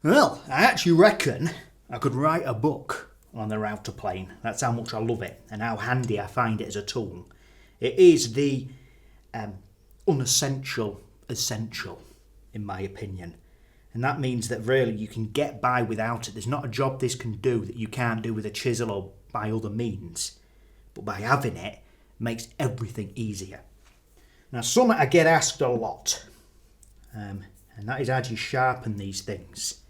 Well, I actually reckon I could write a book on the router plane. That's how much I love it and how handy I find it as a tool. It is the unessential essential, in my opinion. And that means that really you can get by without it. There's not a job this can do that you can't do with a chisel or by other means. But by having it, makes everything easier. Now, something I get asked a lot, and that is how do you sharpen these things?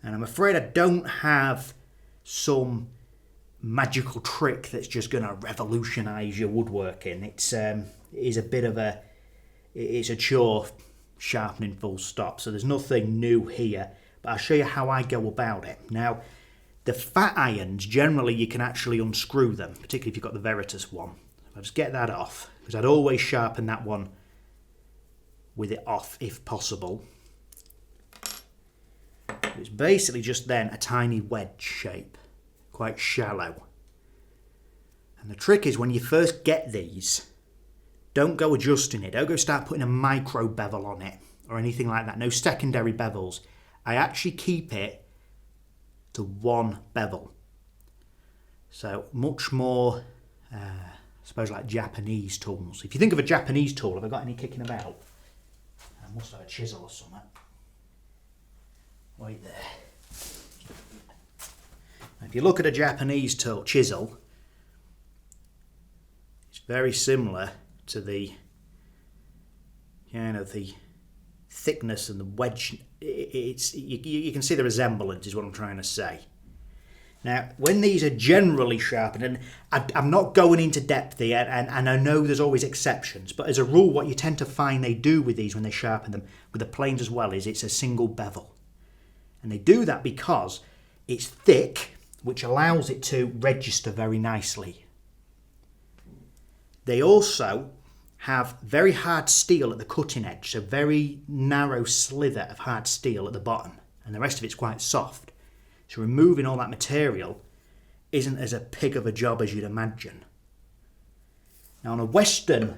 And I'm afraid I don't have some magical trick that's just going to revolutionise your woodworking. It is a bit of it's a chore sharpening full stop, so there's nothing new here, but I'll show you how I go about it. Now, the fat irons, generally you can actually unscrew them, particularly if you've got the Veritas one. I'll just get that off, because I'd always sharpen that one with it off if possible. It's basically just then a tiny wedge shape, quite shallow. And the trick is when you first get these, don't go adjusting it, don't go start putting a micro bevel on it or anything like that, no secondary bevels. I actually keep it to one bevel. So much more, I suppose, like Japanese tools. If you think of a Japanese tool, have I got any kicking about? I must have a chisel or something. Right there. If you look at a Japanese tool, chisel, it's very similar to the the thickness and the wedge. You can see the resemblance is what I'm trying to say. Now, when these are generally sharpened, and I'm not going into depth here, and I know there's always exceptions, but as a rule, what you tend to find they do with these when they sharpen them, with the planes as well, is it's a single bevel. And they do that because it's thick, which allows it to register very nicely. They also have very hard steel at the cutting edge, so very narrow slither of hard steel at the bottom, and the rest of it's quite soft. So removing all that material isn't as a pig of a job as you'd imagine. Now on a Western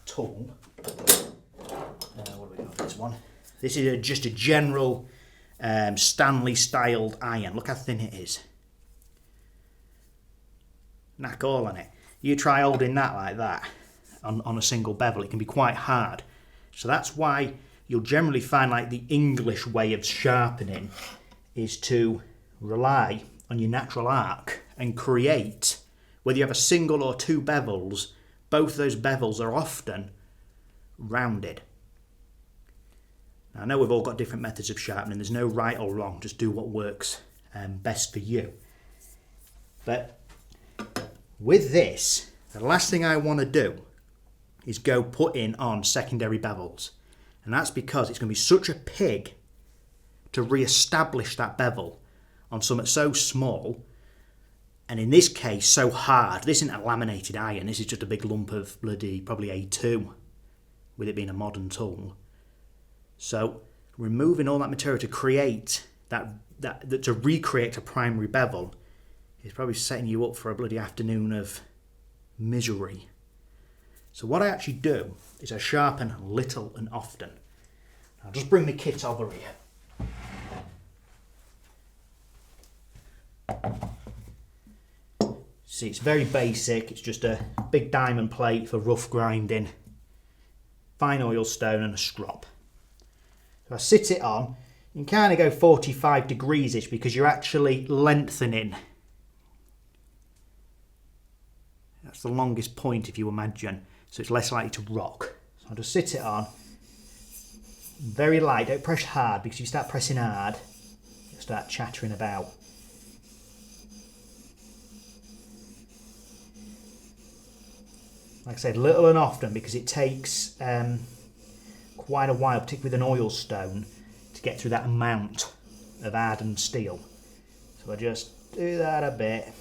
tool, what do we got for this one? This is just a general Stanley styled iron. Look how thin it is. Knack all on it. You try holding that like that on a single bevel, it can be quite hard. So that's why you'll generally find like the English way of sharpening is to rely on your natural arc and create, whether you have a single or two bevels, both those bevels are often rounded. Now, I know we've all got different methods of sharpening, there's no right or wrong, just do what works best for you. But with this, the last thing I want to do is go put in on secondary bevels. And that's because it's going to be such a pig to re-establish that bevel on something so small, and in this case so hard. This isn't a laminated iron, this is just a big lump of bloody probably A2, with it being a modern tool. So removing all that material to create that to recreate a primary bevel is probably setting you up for a bloody afternoon of misery. So what I actually do is I sharpen little and often. I'll just bring the kit over here. See, it's very basic. It's just a big diamond plate for rough grinding, fine oil stone and a strop. So I sit it on. You can kind of go 45 degrees-ish because you're actually lengthening. That's the longest point, if you imagine, so it's less likely to rock. So I'll just sit it on, very light, don't press hard, because if you start pressing hard, you'll start chattering about. Like I said, little and often, because it takes quite a while, particularly with an oil stone, to get through that amount of hardened steel. So I just do that a bit.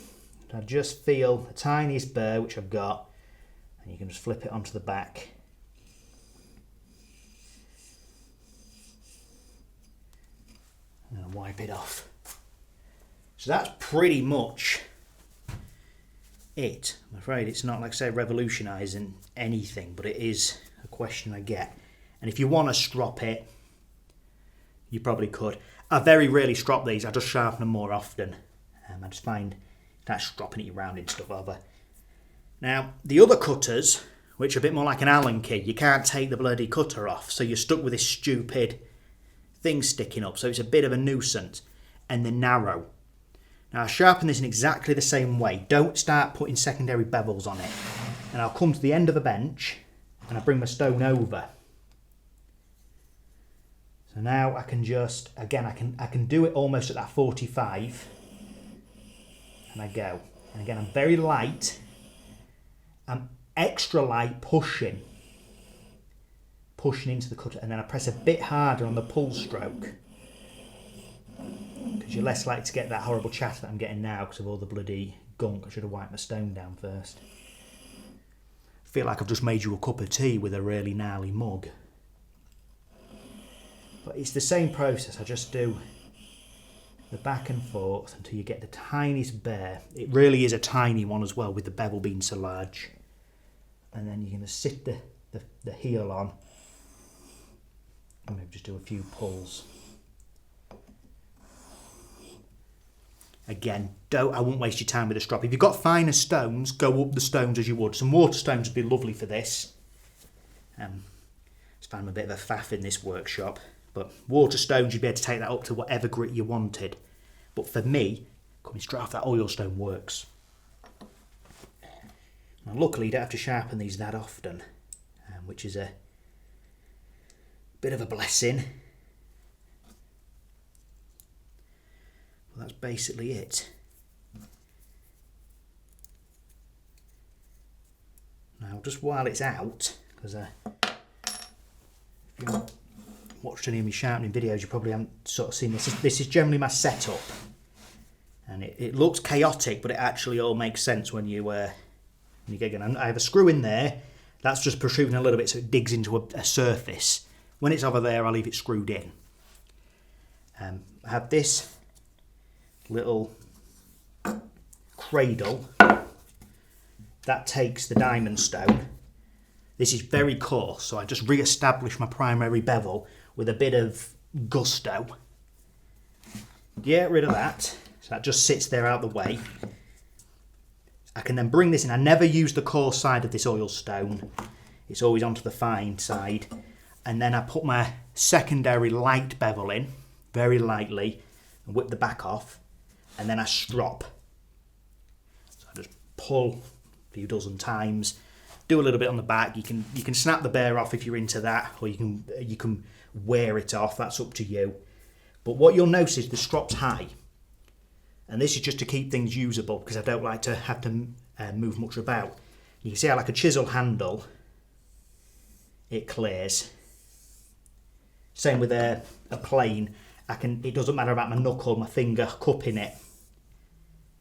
I just feel the tiniest burr, which I've got, and you can just flip it onto the back. And I'll wipe it off. So that's pretty much it. I'm afraid it's not, like I say, revolutionising anything, but it is a question I get. And if you want to strop it, You probably could. I very rarely strop these, I just sharpen them more often. I just find that stropping it around and stuff over. Now, the other cutters, which are a bit more like an Allen key, you can't take the bloody cutter off, so you're stuck with this stupid thing sticking up, so it's a bit of a nuisance. And they're narrow. Now, I sharpen this in exactly the same way. Don't start putting secondary bevels on it. And I'll come to the end of the bench, and I bring my stone over. So now I can just, again, I can do it almost at that 45. And I go. And again, I'm very light. I'm extra light pushing into the cutter, and then I press a bit harder on the pull stroke. Because you're less likely to get that horrible chatter that I'm getting now because of all the bloody gunk. I should have wiped my stone down first. I feel like I've just made you a cup of tea with a really gnarly mug. But it's the same process. I just do the back and forth until you get the tiniest bear. It really is a tiny one as well, with the bevel being so large. And then you're going to sit the heel on and maybe just do a few pulls. Again, I won't waste your time with a strop. If you've got finer stones, go up the stones as you would. Some water stones would be lovely for this. Just found a bit of a faff in this workshop. But water stones, you'd be able to take that up to whatever grit you wanted. But for me, coming straight off that oil stone works. Now, luckily, you don't have to sharpen these that often, which is a bit of a blessing. Well, that's basically it. Now, just while it's out, because if you haven't watched any of my sharpening videos, you probably haven't sort of seen this. This is generally my setup, and it looks chaotic, but it actually all makes sense when you get going. I have a screw in there. That's just protruding a little bit, so it digs into a surface. When it's over there, I'll leave it screwed in. I have this little cradle that takes the diamond stone. This is very coarse, so I just re-establish my primary bevel with a bit of gusto. Get rid of that, so that just sits there out the way. I can then bring this in. I never use the coarse side of this oil stone. It's always onto the fine side. And then I put my secondary light bevel in, very lightly, and whip the back off. And then I strop. So I just pull a few dozen times, do a little bit on the back. You can snap the bear off if you're into that, or you can wear it off. That's up to you. But what you'll notice is the strop's high. And this is just to keep things usable, because I don't like to have to move much about. You can see how, like a chisel handle, it clears. Same with a plane. It doesn't matter about my knuckle, my finger cupping it.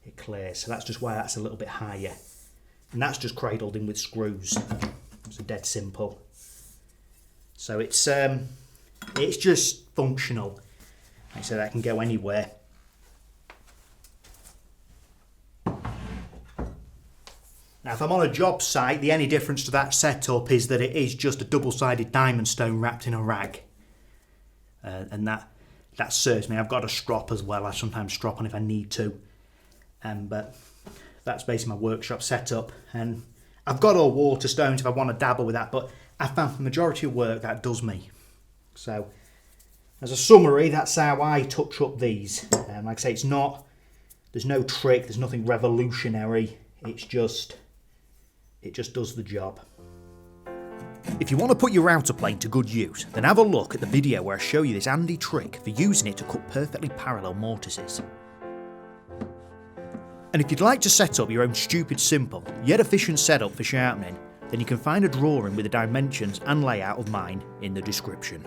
It clears. So that's just why that's a little bit higher. And that's just cradled in with screws. It's dead simple. So it's just functional. Like I said, that can go anywhere. Now, if I'm on a job site, the only difference to that setup is that it is just a double-sided diamond stone wrapped in a rag. And that serves me. I've got a strop as well. I sometimes strop on if I need to. But that's basically my workshop setup. And I've got all water stones if I want to dabble with that, but I found for the majority of work that does me. So, as a summary, that's how I touch up these. Like I say, there's no trick, there's nothing revolutionary. It just does the job. If you want to put your router plane to good use, then have a look at the video where I show you this handy trick for using it to cut perfectly parallel mortises. And if you'd like to set up your own stupid, simple, yet efficient setup for sharpening, then you can find a drawing with the dimensions and layout of mine in the description.